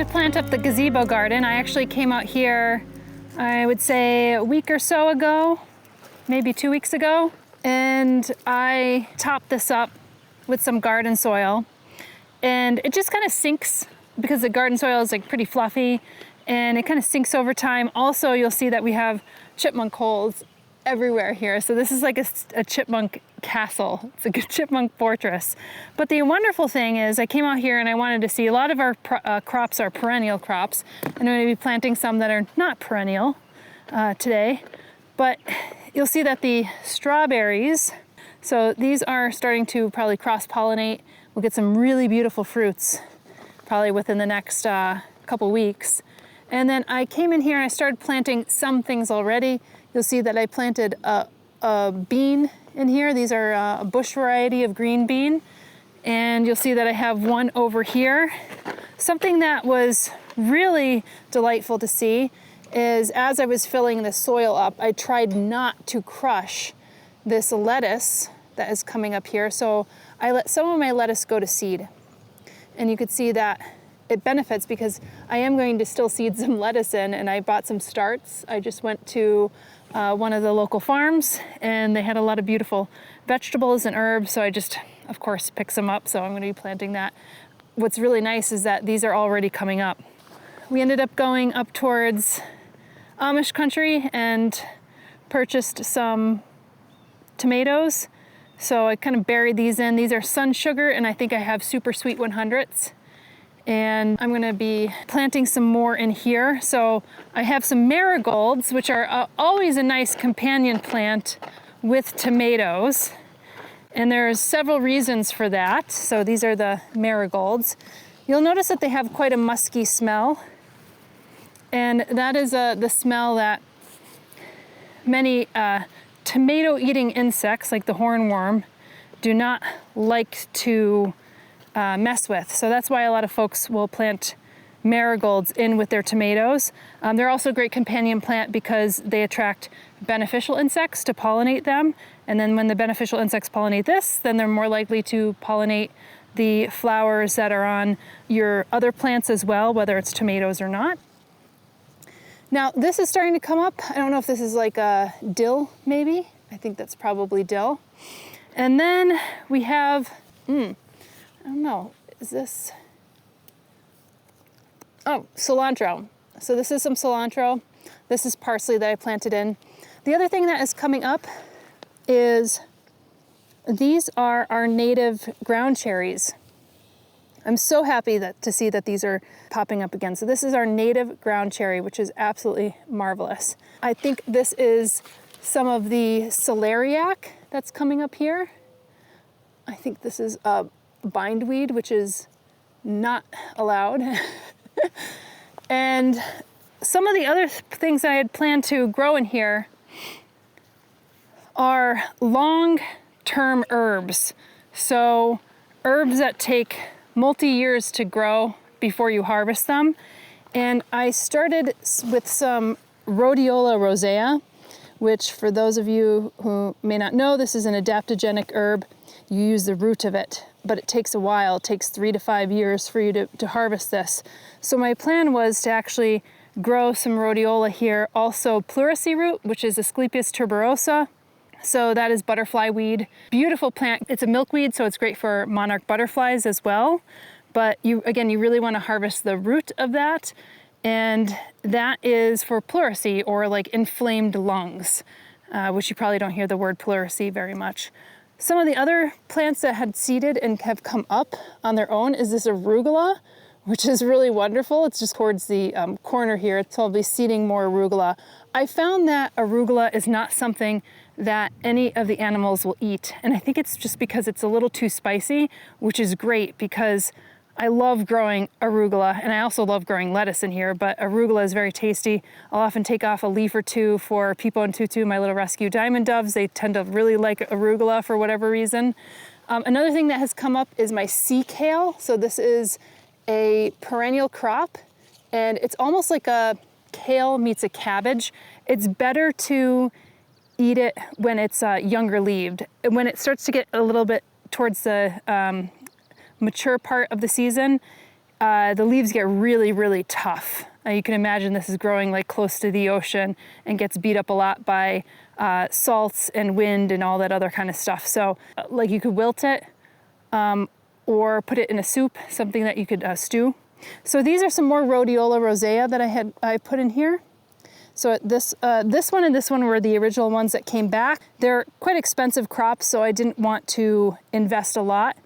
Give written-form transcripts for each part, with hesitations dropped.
plant up the gazebo garden. I actually came out here, I would say a week or so ago, maybe 2 weeks ago, and I topped this up with some garden soil, and it just kind of sinks because the garden soil is like pretty fluffy, and it kind of sinks over time. Also, you'll see that we have chipmunk holes everywhere here. So this is like a chipmunk castle. It's a good chipmunk fortress. But the wonderful thing is I came out here and I wanted to see, a lot of our crops are perennial crops. And I'm going to be planting some that are not perennial today. But you'll see that the strawberries, so these are starting to probably cross-pollinate. We'll get some really beautiful fruits probably within the next couple weeks. And then I came in here and I started planting some things already. You'll see that I planted a bean in here. These are a bush variety of green bean. And you'll see that I have one over here. Something that was really delightful to see is as I was filling the soil up, I tried not to crush this lettuce that is coming up here. So I let some of my lettuce go to seed. And you could see that it benefits because I am going to still seed some lettuce in, and I bought some starts. I just went to one of the local farms and they had a lot of beautiful vegetables and herbs. So I just, of course, picked some up. So I'm going to be planting that. What's really nice is that these are already coming up. We ended up going up towards Amish country and purchased some tomatoes. So I kind of buried these in. These are sun sugar, and I think I have super sweet 100s. And I'm gonna be planting some more in here. So I have some marigolds, which are always a nice companion plant with tomatoes. And there's several reasons for that. So these are the marigolds. You'll notice that they have quite a musky smell. And that is the smell that many tomato-eating insects, like the hornworm, do not like to mess with. So that's why a lot of folks will plant marigolds in with their tomatoes. They're also a great companion plant because they attract beneficial insects to pollinate them. And then when the beneficial insects pollinate this, then they're more likely to pollinate the flowers that are on your other plants as well, whether it's tomatoes or not. Now this is starting to come up. I don't know if this is like a dill, maybe. I think that's probably dill. And then we have, I don't know, is this? Oh, cilantro. So this is some cilantro. This is parsley that I planted in. The other thing that is coming up is these are our native ground cherries. I'm so happy to see that these are popping up again. So this is our native ground cherry, which is absolutely marvelous. I think this is some of the celeriac that's coming up here. I think this is bindweed, which is not allowed. And some of the other things I had planned to grow in here are long-term herbs. So herbs that take multi-years to grow before you harvest them. And I started with some rhodiola rosea, which for those of you who may not know, this is an adaptogenic herb. You use the root of it, but it takes a while. It takes 3 to 5 years for you to harvest this. So my plan was to actually grow some rhodiola here. Also pleurisy root, which is Asclepias tuberosa. So that is butterfly weed. Beautiful plant. It's a milkweed, so it's great for monarch butterflies as well. But you really want to harvest the root of that. And that is for pleurisy, or like inflamed lungs, which you probably don't hear the word pleurisy very much. Some of the other plants that had seeded and have come up on their own is this arugula, which is really wonderful. It's just towards the corner here. So I'll be seeding more arugula. I found that arugula is not something that any of the animals will eat. And I think it's just because it's a little too spicy, which is great because I love growing arugula, and I also love growing lettuce in here, but arugula is very tasty. I'll often take off a leaf or two for Peepo and Tutu, my little rescue diamond doves. They tend to really like arugula for whatever reason. Another thing that has come up is my sea kale. So this is a perennial crop, and it's almost like a kale meets a cabbage. It's better to eat it when it's younger leaved. When it starts to get a little bit towards the mature part of the season, the leaves get really, really tough. You can imagine this is growing like close to the ocean and gets beat up a lot by salts and wind and all that other kind of stuff. So like you could wilt it or put it in a soup, something that you could stew. So these are some more rhodiola rosea that I put in here. So this one and this one were the original ones that came back. They're quite expensive crops, so I didn't want to invest a lot.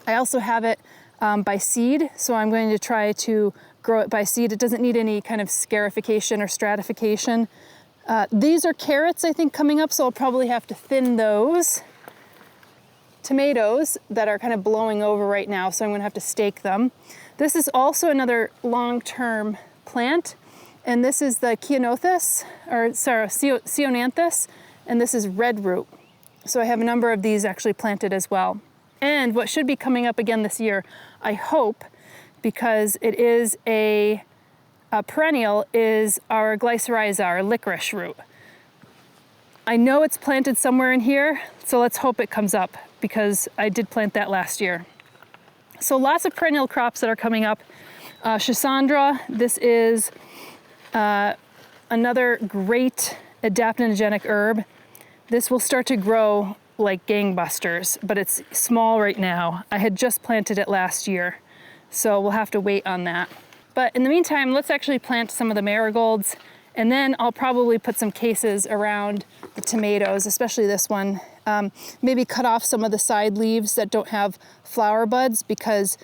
I also have it by seed, so I'm going to try to grow it by seed. It doesn't need any kind of scarification or stratification. These are carrots, I think, coming up, so I'll probably have to thin those. Tomatoes that are kind of blowing over right now, so I'm going to have to stake them. This is also another long-term plant, and this is the Ceonanthus, and this is redroot. So I have a number of these actually planted as well. And what should be coming up again this year, I hope, because it is a perennial, is our glycyrrhiza, our licorice root. I know it's planted somewhere in here, so let's hope it comes up, because I did plant that last year. So lots of perennial crops that are coming up. Schisandra, this is another great adaptogenic herb. This will start to grow like gangbusters, but it's small right now. I had just planted it last year, so we'll have to wait on that. But in the meantime, let's actually plant some of the marigolds, and then I'll probably put some cases around the tomatoes, especially this one. Maybe cut off some of the side leaves that don't have flower buds, because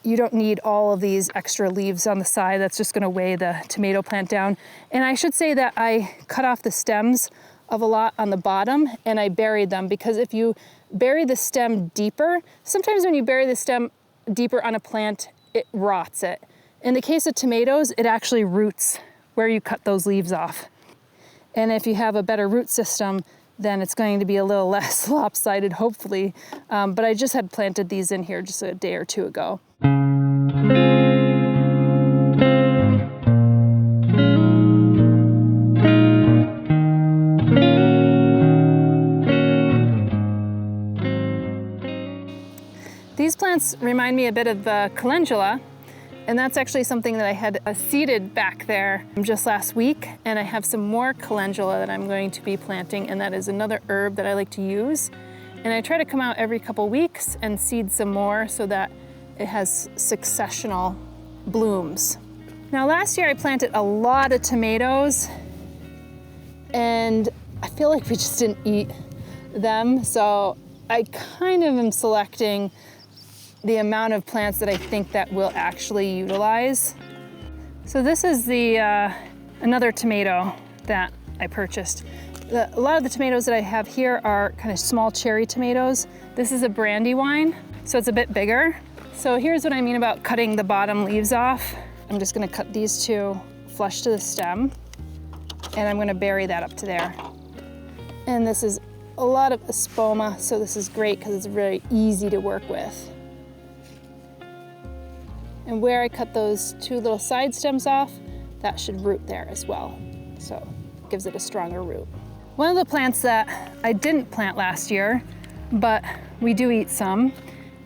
you don't need all of these extra leaves on the side. That's just gonna weigh the tomato plant down. And I should say that I cut off the stems of a lot on the bottom and I buried them, because if you bury the stem deeper, sometimes when you bury the stem deeper on a plant, it rots it. In the case of tomatoes, it actually roots where you cut those leaves off. And if you have a better root system, then it's going to be a little less lopsided, hopefully. But I just had planted these in here just a day or two ago. These plants remind me a bit of the calendula, and that's actually something that I had seeded back there just last week, and I have some more calendula that I'm going to be planting, and that is another herb that I like to use. And I try to come out every couple weeks and seed some more so that it has successional blooms. Now last year I planted a lot of tomatoes, and I feel like we just didn't eat them, so I kind of am selecting the amount of plants that I think that we'll actually utilize. So this is the another tomato that I purchased. A lot of the tomatoes that I have here are kind of small cherry tomatoes. This is a Brandywine, so it's a bit bigger. So here's what I mean about cutting the bottom leaves off. I'm just gonna cut these two flush to the stem, and I'm gonna bury that up to there. And this is a lot of Espoma, so this is great because it's very easy to work with. And where I cut those two little side stems off, that should root there as well. So it gives it a stronger root. One of the plants that I didn't plant last year, but we do eat some,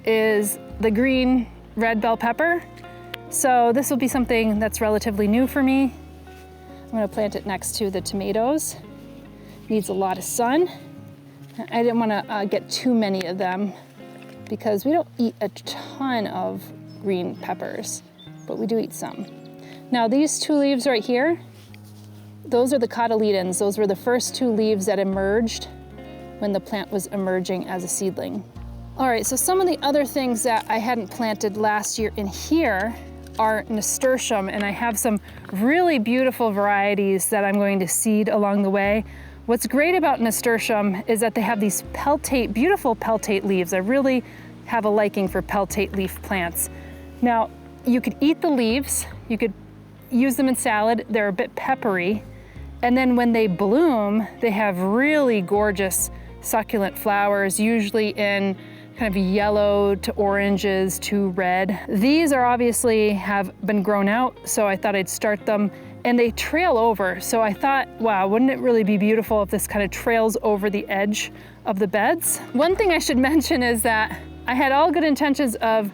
is the green red bell pepper. So this will be something that's relatively new for me. I'm gonna plant it next to the tomatoes. Needs a lot of sun. I didn't wanna get too many of them because we don't eat a ton of green peppers, but we do eat some. Now these two leaves right here, those are the cotyledons. Those were the first two leaves that emerged when the plant was emerging as a seedling. All right, so some of the other things that I hadn't planted last year in here are nasturtium, and I have some really beautiful varieties that I'm going to seed along the way. What's great about nasturtium is that they have these peltate, beautiful peltate leaves. I really have a liking for peltate leaf plants. Now, you could eat the leaves, you could use them in salad, they're a bit peppery, and then when they bloom, they have really gorgeous succulent flowers, usually in kind of yellow to oranges to red. These are obviously have been grown out, so I thought I'd start them, and they trail over. So I thought, wow, wouldn't it really be beautiful if this kind of trails over the edge of the beds? One thing I should mention is that I had all good intentions of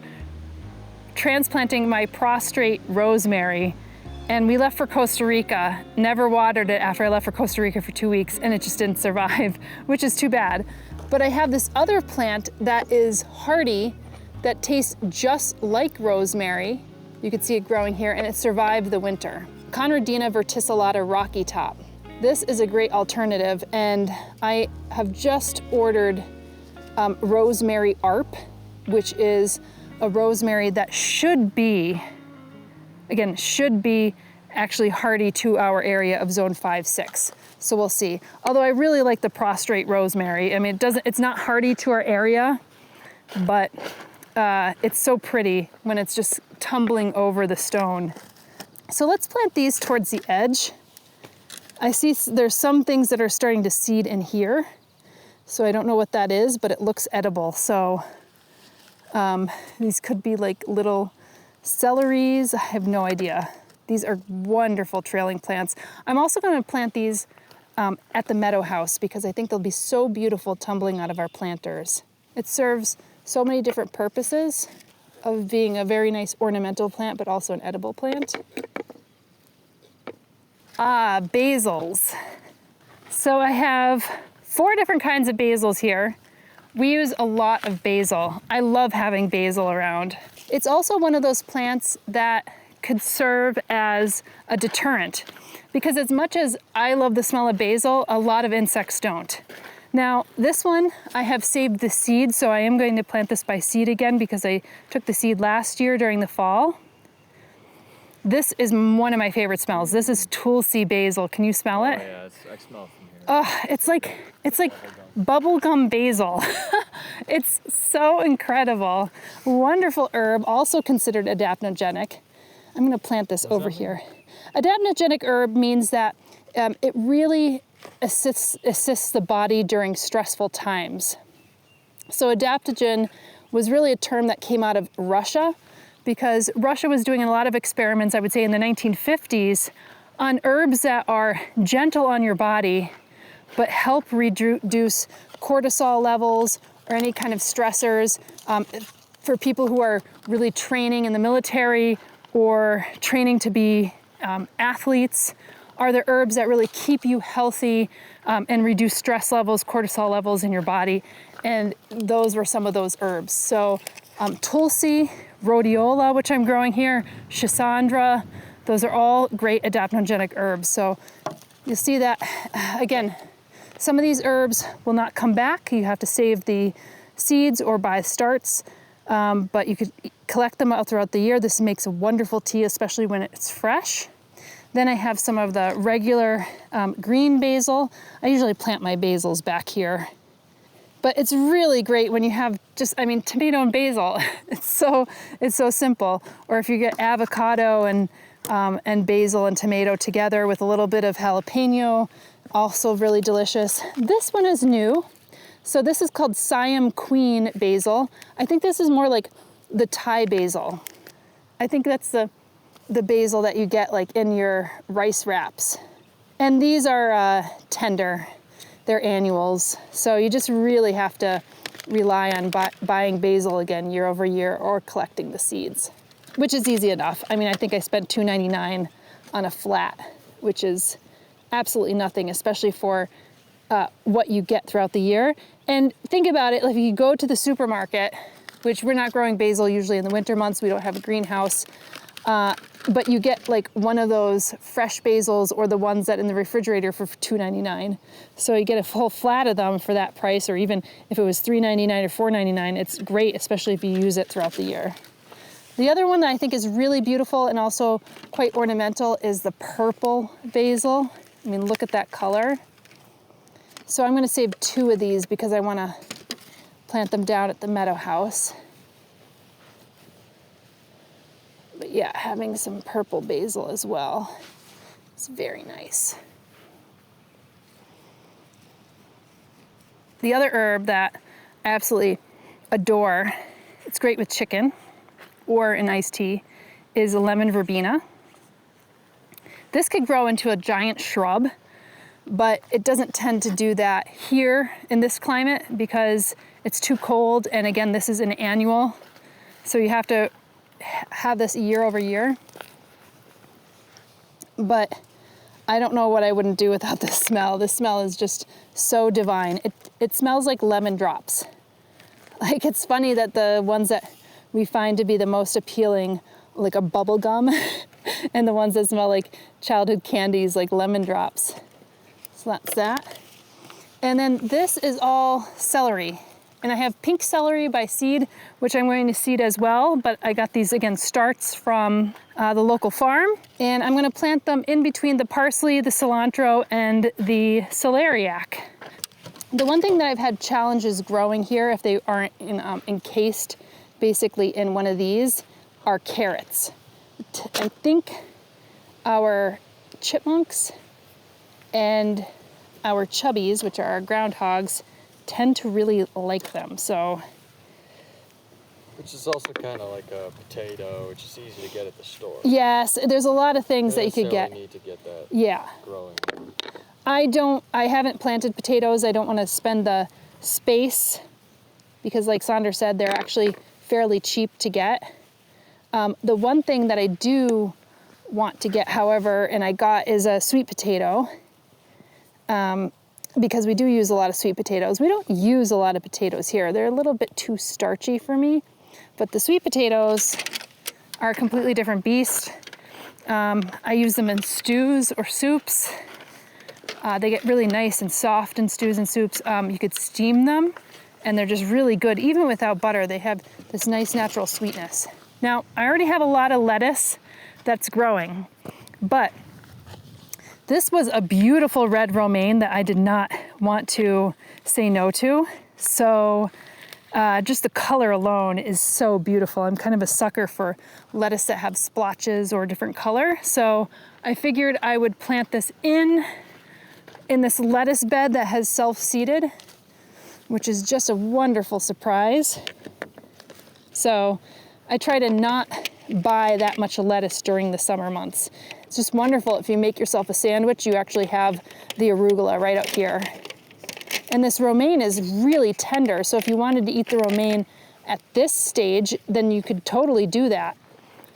transplanting my prostrate rosemary, and we left for Costa Rica, never watered it after I left for Costa Rica for 2 weeks, and it just didn't survive, which is too bad. But I have this other plant that is hardy, that tastes just like rosemary. You can see it growing here, and it survived the winter. Conradina verticillata rocky top. This is a great alternative, and I have just ordered rosemary ARP, which is a rosemary that should be actually hardy to our area of zone 5-6. So we'll see. Although I really like the prostrate rosemary. I mean, it's not hardy to our area, but it's so pretty when it's just tumbling over the stone. So let's plant these towards the edge. I see there's some things that are starting to seed in here. So I don't know what that is, but it looks edible. So these could be like little celeries. I have no idea. These are wonderful trailing plants. I'm also going to plant these at the meadow house because I think they'll be so beautiful tumbling out of our planters. It serves so many different purposes of being a very nice ornamental plant, but also an edible plant. Basils. So I have 4 different kinds of basils here. We use a lot of basil. I love having basil around. It's also one of those plants that could serve as a deterrent, because as much as I love the smell of basil, a lot of insects don't. Now, this one, I have saved the seed, so I am going to plant this by seed again because I took the seed last year during the fall. This is one of my favorite smells. This is Tulsi basil. Can you smell it? Oh yeah, I smell it from here. Oh, it's like bubblegum basil. It's so incredible. Wonderful herb, also considered adaptogenic. I'm gonna plant this over here. Adaptogenic herb means that it really assists the body during stressful times. So adaptogen was really a term that came out of Russia, because Russia was doing a lot of experiments, I would say in the 1950s, on herbs that are gentle on your body, but help reduce cortisol levels or any kind of stressors. For people who are really training in the military or training to be athletes, are the herbs that really keep you healthy and reduce stress levels, cortisol levels in your body. And those were some of those herbs. So Tulsi, rhodiola, which I'm growing here, schisandra, those are all great adaptogenic herbs. So you'll see that, again, some of these herbs will not come back. You have to save the seeds or buy starts, but you could collect them all throughout the year. This makes a wonderful tea, especially when it's fresh. Then I have some of the regular green basil. I usually plant my basils back here. But it's really great when you have just, I mean, tomato and basil. It's so simple. Or if you get avocado and basil and tomato together with a little bit of jalapeno, also really delicious. This one is new. So this is called Siam Queen basil. I think this is more like the Thai basil. I think that's the basil that you get like in your rice wraps. And these are tender. They're annuals. So you just really have to rely on buying basil again year over year or collecting the seeds, which is easy enough. I mean, I think I spent $2.99 on a flat, which is absolutely nothing, especially for what you get throughout the year. And think about it, like if you go to the supermarket, which we're not growing basil usually in the winter months, we don't have a greenhouse, but you get like one of those fresh basils or the ones that in the refrigerator for $2.99. So you get a full flat of them for that price, or even if it was $3.99 or $4.99, it's great, especially if you use it throughout the year. The other one that I think is really beautiful and also quite ornamental is the purple basil. I mean, look at that color. So I'm gonna save 2 of these because I wanna plant them down at the meadow house. But yeah, having some purple basil as well. It's very nice. The other herb that I absolutely adore, it's great with chicken or an iced tea, is a lemon verbena. This could grow into a giant shrub, but it doesn't tend to do that here in this climate because it's too cold. And again, this is an annual. So you have to have this year over year, but I don't know what I wouldn't do without this smell. This smell is just so divine. It smells like lemon drops. Like, it's funny that the ones that we find to be the most appealing, like a bubble gum, and the ones that smell like childhood candies, like lemon drops. So that's that. And then this is all celery. And I have pink celery by seed, which I'm going to seed as well, but I got these, again, starts from the local farm. And I'm gonna plant them in between the parsley, the cilantro, and the celeriac. The one thing that I've had challenges growing here, if they aren't encased basically in one of these, are carrots. I think our chipmunks and our chubbies, which are our groundhogs, tend to really like them, so. Which is also kind of like a potato, which is easy to get at the store. Yes, there's a lot of things that you could get. Need to get that growing. I haven't planted potatoes. I don't want to spend the space because, like Sandra said, they're actually fairly cheap to get. The one thing that I do want to get, however, and I got, is a sweet potato. Because we do use a lot of sweet potatoes. We don't use a lot of potatoes here. They're a little bit too starchy for me, but the sweet potatoes are a completely different beast. I use them in stews or soups. They get really nice and soft in stews and soups. You could steam them and they're just really good. Even without butter, they have this nice natural sweetness. Now, I already have a lot of lettuce that's growing, but this was a beautiful red romaine that I did not want to say no to. So just the color alone is so beautiful. I'm kind of a sucker for lettuce that have splotches or different color. So I figured I would plant this in this lettuce bed that has self-seeded, which is just a wonderful surprise. So I try to not buy that much lettuce during the summer months. It's just wonderful. If you make yourself a sandwich, you actually have the arugula right out here. And this romaine is really tender. So if you wanted to eat the romaine at this stage, then you could totally do that.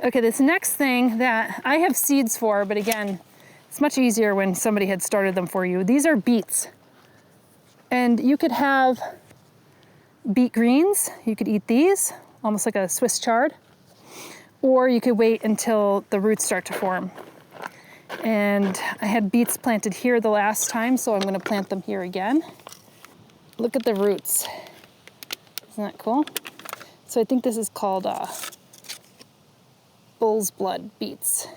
Okay, this next thing that I have seeds for, but again, it's much easier when somebody had started them for you. These are beets. And you could have beet greens. You could eat these, almost like a Swiss chard. Or you could wait until the roots start to form. And I had beets planted here the last time, so I'm gonna plant them here again. Look at the roots. Isn't that cool? So I think this is called bull's blood beets.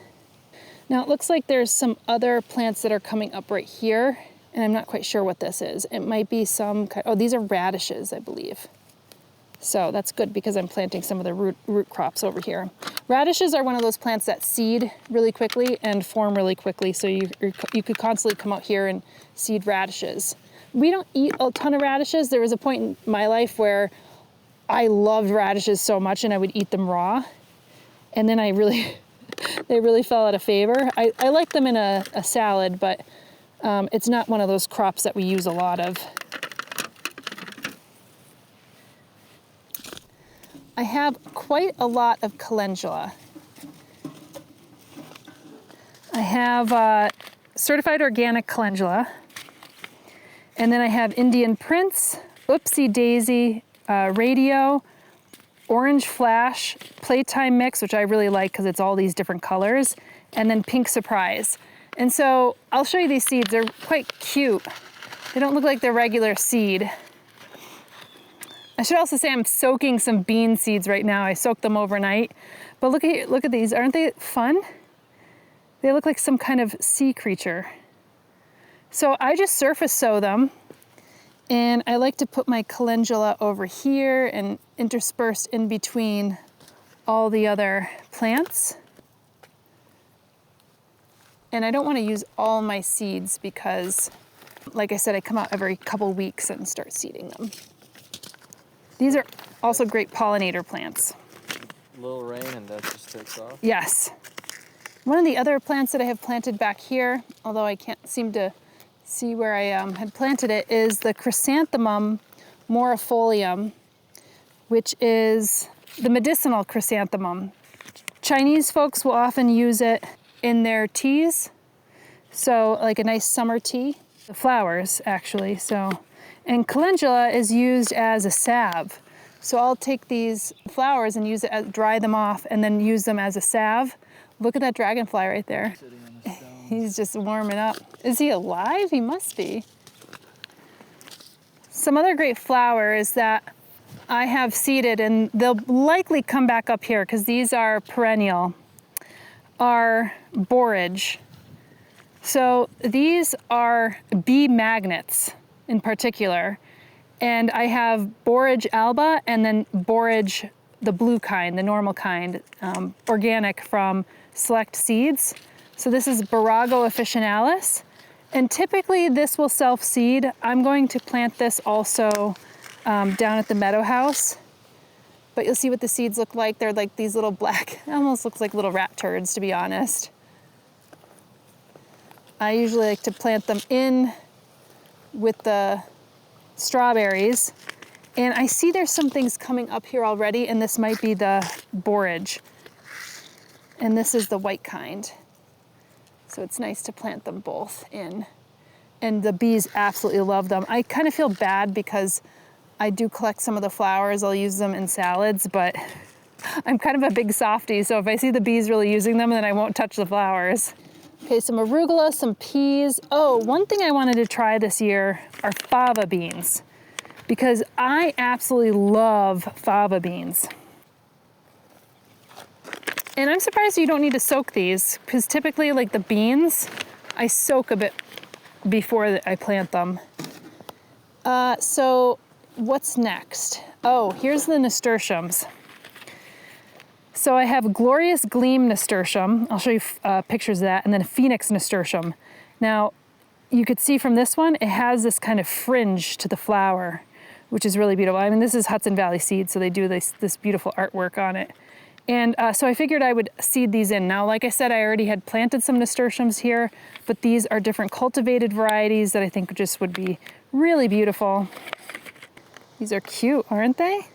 Now it looks like there's some other plants that are coming up right here, and I'm not quite sure what this is. It might be some kind, oh, these are radishes, I believe. So that's good because I'm planting some of the root crops over here. Radishes are one of those plants that seed really quickly and form really quickly. So you could constantly come out here and seed radishes. We don't eat a ton of radishes. There was a point in my life where I loved radishes so much and I would eat them raw. And then they really fell out of favor. I like them in a salad, but it's not one of those crops that we use a lot of. I have quite a lot of calendula. I have certified organic calendula, and then I have Indian Prince, Oopsie Daisy, Radio, Orange Flash, Playtime Mix, which I really like because it's all these different colors, and then Pink Surprise. And so I'll show you these seeds. They're quite cute. They don't look like their regular seed. I should also say I'm soaking some bean seeds right now. I soaked them overnight. But look at these. Aren't they fun? They look like some kind of sea creature. So I just surface sow them. And I like to put my calendula over here and interspersed in between all the other plants. And I don't want to use all my seeds because, like I said, I come out every couple weeks and start seeding them. These are also great pollinator plants. A little rain and that just takes off? Yes. One of the other plants that I have planted back here, although I can't seem to see where I had planted it, is the chrysanthemum morifolium, which is the medicinal chrysanthemum. Chinese folks will often use it in their teas. So like a nice summer tea. The flowers, actually, so. And calendula is used as a salve. So I'll take these flowers and use it as, dry them off, and then use them as a salve. Look at that dragonfly right there. He's just warming up. Is he alive? He must be. Some other great flowers that I have seeded, and they'll likely come back up here because these are perennial, are borage. So these are bee magnets in particular. And I have borage alba and then borage, the blue kind, the normal kind, organic from Select Seeds. So this is Barago officinalis. And typically this will self-seed. I'm going to plant this also down at the meadow house. But you'll see what the seeds look like. They're like these little black, it almost looks like little rat turds, to be honest. I usually like to plant them in with the strawberries. And I see there's some things coming up here already, and this might be the borage. And this is the white kind. So it's nice to plant them both in. And the bees absolutely love them. I kind of feel bad because I do collect some of the flowers. I'll use them in salads, but I'm kind of a big softie, so if I see the bees really using them, then I won't touch the flowers. Okay, some arugula, some peas. Oh, one thing I wanted to try this year are fava beans, because I absolutely love fava beans. And I'm surprised you don't need to soak these, because typically, like the beans, I soak a bit before I plant them. So what's next? Oh, here's the nasturtiums. So I have Glorious Gleam nasturtium. I'll show you pictures of that, and then a Phoenix nasturtium. Now, you could see from this one, it has this kind of fringe to the flower, which is really beautiful. I mean, this is Hudson Valley Seeds, so they do this beautiful artwork on it. And so I figured I would seed these in. Now, like I said, I already had planted some nasturtiums here, but these are different cultivated varieties that I think just would be really beautiful. These are cute, aren't they?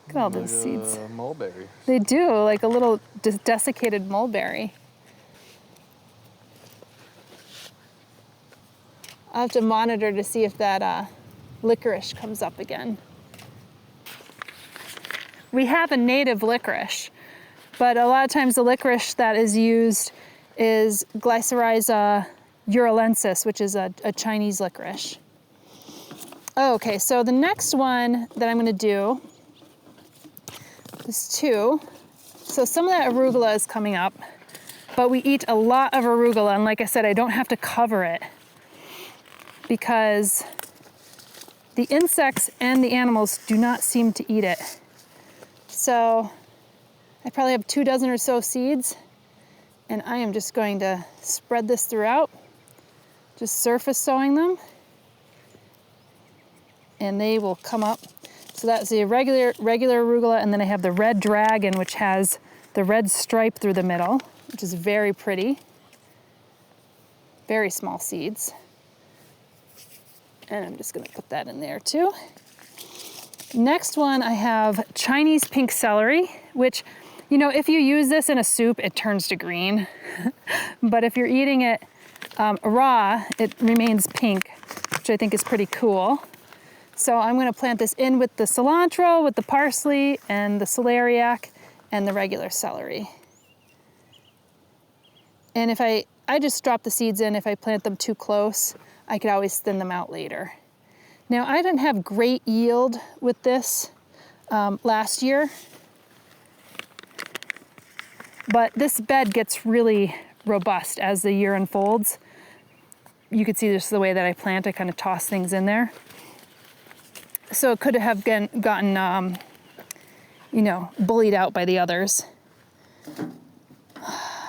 Look at all those seeds. Mulberry. They do, like a little desiccated mulberry. I'll have to monitor to see if that licorice comes up again. We have a native licorice, but a lot of times the licorice that is used is Glycyrrhiza urulensis, which is a Chinese licorice. Okay, so the next one that I'm gonna do is two. So some of that arugula is coming up, but we eat a lot of arugula, and like I said, I don't have to cover it because the insects and the animals do not seem to eat it. So I probably have 2 dozen or so seeds, and I am just going to spread this throughout, just surface sowing them, and they will come up. So that's the regular arugula, and then I have the red dragon, which has the red stripe through the middle, which is very pretty. Very small seeds. And I'm just gonna put that in there too. Next one, I have Chinese pink celery, which, you know, if you use this in a soup, it turns to green. But if you're eating it raw, it remains pink, which I think is pretty cool. So I'm gonna plant this in with the cilantro, with the parsley, and the celeriac, and the regular celery. And if I just drop the seeds in. If I plant them too close, I could always thin them out later. Now, I didn't have great yield with this last year, but this bed gets really robust as the year unfolds. You could see just the way that I plant, I kind of toss things in there. So it could have gotten, you know, bullied out by the others.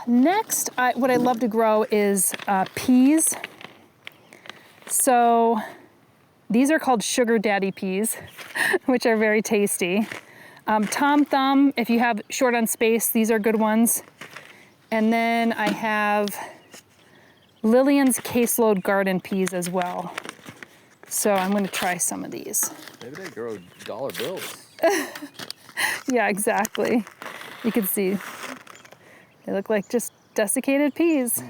Next, what I love to grow is peas. So these are called sugar daddy peas, which are very tasty. Tom Thumb, if you have short on space, these are good ones. And then I have Lillian's Caseload Garden peas as well. So I'm going to try some of these. Maybe they grow dollar bills. Yeah, exactly. You can see They look like just desiccated peas.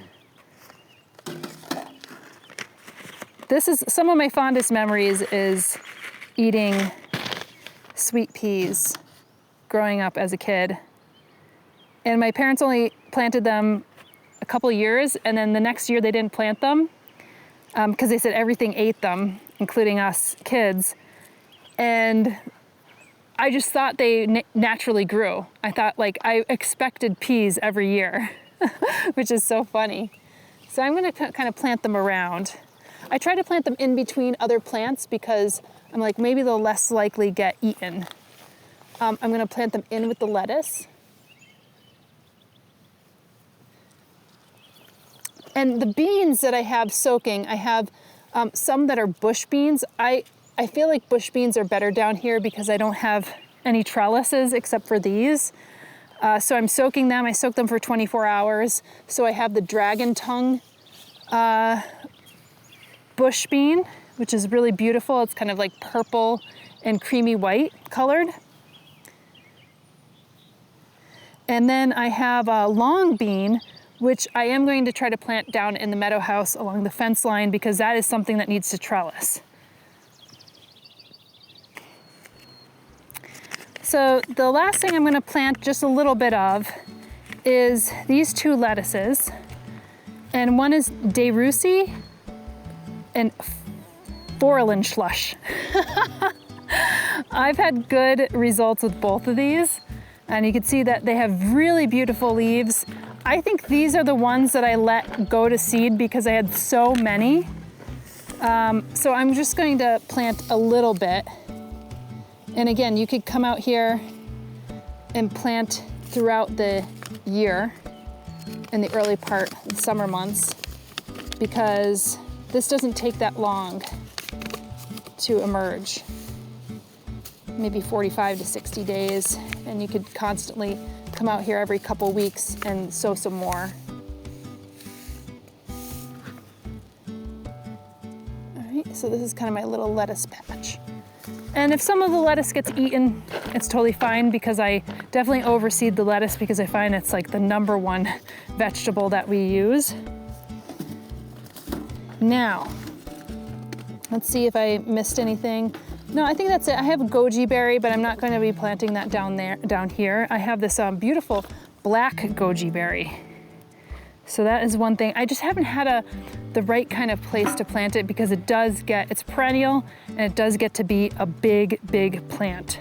This is some of my fondest memories is eating sweet peas growing up as a kid. And my parents only planted them a couple years, and then the next year they didn't plant them because they said everything ate them, including us kids. And I just thought they naturally grew. I thought, like, I expected peas every year, which is so funny. So I'm gonna kind of plant them around. I try to plant them in between other plants because I'm like, maybe they'll less likely get eaten. I'm gonna plant them in with the lettuce. And the beans that I have soaking, I have some that are bush beans. I feel like bush beans are better down here because I don't have any trellises except for these. So I'm soaking them. I soak them for 24 hours. So I have the dragon tongue bush bean, which is really beautiful. It's kind of like purple and creamy white colored. And then I have a long bean, which I am going to try to plant down in the meadow house along the fence line because that is something that needs to trellis. So the last thing I'm gonna plant just a little bit of is these two lettuces. And one is Derusi and Forellenschlush. I've had good results with both of these. And you can see that they have really beautiful leaves. I think these are the ones that I let go to seed because I had so many. So I'm just going to plant a little bit. And again, you could come out here and plant throughout the year in the early part, the summer months, because this doesn't take that long to emerge. Maybe 45 to 60 days, and you could constantly come out here every couple weeks and sow some more. All right, so this is kind of my little lettuce patch. And if some of the lettuce gets eaten, it's totally fine because I definitely overseed the lettuce because I find it's like the #1 vegetable that we use. Now, let's see if I missed anything. No, I think that's it. I have a goji berry, but I'm not going to be planting that down here. I have this beautiful black goji berry. So that is one thing. I just haven't had the right kind of place to plant it because it's perennial and it does get to be a big, big plant.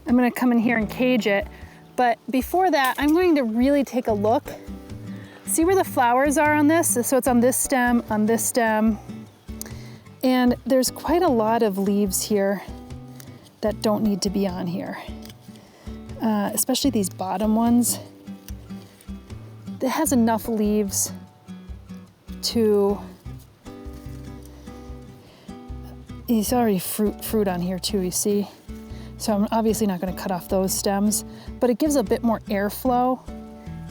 I'm gonna come in here and cage it, but before that, I'm going to really take a look. See where the flowers are on this? So it's on this stem, and there's quite a lot of leaves here that don't need to be on here, especially these bottom ones. It has enough leaves to, it's already fruit on here too, you see? So I'm obviously not gonna cut off those stems, but it gives a bit more airflow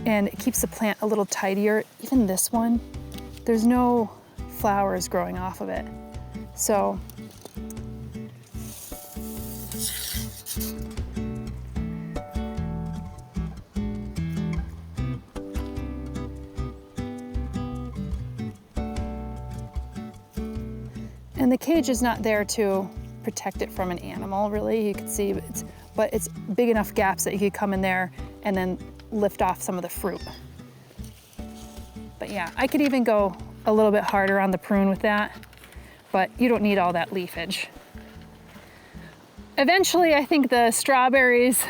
and it keeps the plant a little tidier. Even this one, there's no flowers growing off of it. So, and the cage is not there to protect it from an animal, really. You can see, but it's big enough gaps that you could come in there and then lift off some of the fruit. But yeah, I could even go a little bit harder on the prune with that, but you don't need all that leafage. Eventually, I think the strawberries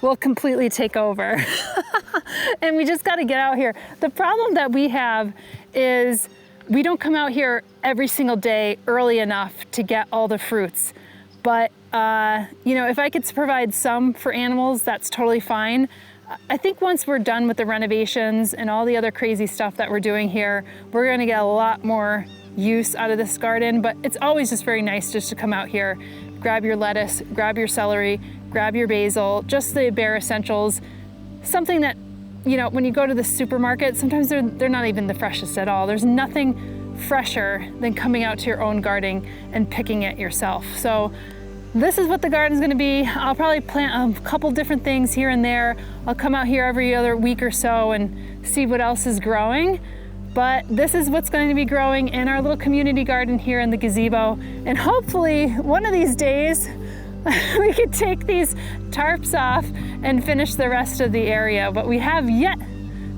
will completely take over. And we just gotta get out here. The problem that we have is we don't come out here every single day early enough to get all the fruits. But you know, if I could provide some for animals, that's totally fine. I think once we're done with the renovations and all the other crazy stuff that we're doing here, we're gonna get a lot more use out of this garden, but it's always just very nice just to come out here, grab your lettuce, grab your celery, grab your basil, just the bare essentials. Something that, you know, when you go to the supermarket, sometimes they're not even the freshest at all. There's nothing fresher than coming out to your own garden and picking it yourself. So this is what the garden's gonna be. I'll probably plant a couple different things here and there. I'll come out here every other week or so and see what else is growing. But this is what's going to be growing in our little community garden here in the gazebo. And hopefully one of these days we could take these tarps off and finish the rest of the area. But we have yet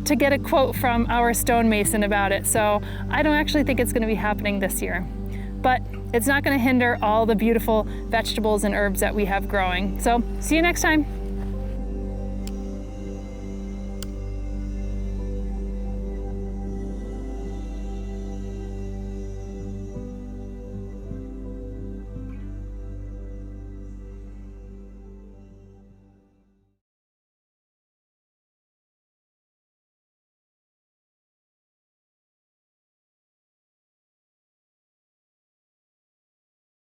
to get a quote from our stonemason about it. So I don't actually think it's going to be happening this year. But it's not going to hinder all the beautiful vegetables and herbs that we have growing. So see you next time.